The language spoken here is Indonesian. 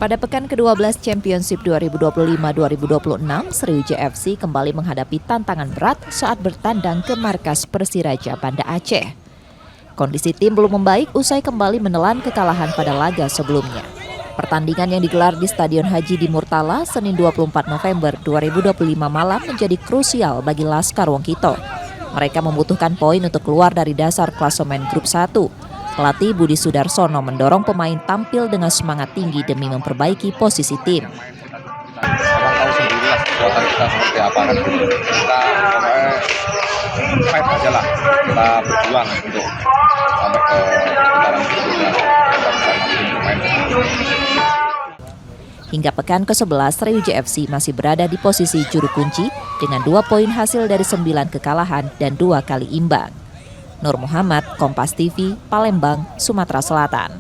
Pada pekan ke-12 Championship 2025-2026, Sriwijaya FC kembali menghadapi tantangan berat saat bertandang ke markas Persiraja Banda Aceh. Kondisi tim belum membaik usai kembali menelan kekalahan pada laga sebelumnya. Pertandingan yang digelar di Stadion Haji di Murtala, Senin 24 November 2025 malam menjadi krusial bagi Laskar Wongkito. Mereka membutuhkan poin untuk keluar dari dasar klasemen grup 1. Pelatih Budi Sudarsono mendorong pemain tampil dengan semangat tinggi demi memperbaiki posisi tim. Abang tahu sendirilah kekuatan kita seperti apa kan. Kita fight aja lah. Kita berjuang untuk sampai ke putaran berikutnya. Kita bisa masukin pemain. Hingga pekan ke-11, Sriwijaya FC masih berada di posisi juru kunci dengan 2 poin hasil dari 9 kekalahan dan 2 kali imbang. Nur Muhammad, Kompas TV, Palembang, Sumatera Selatan.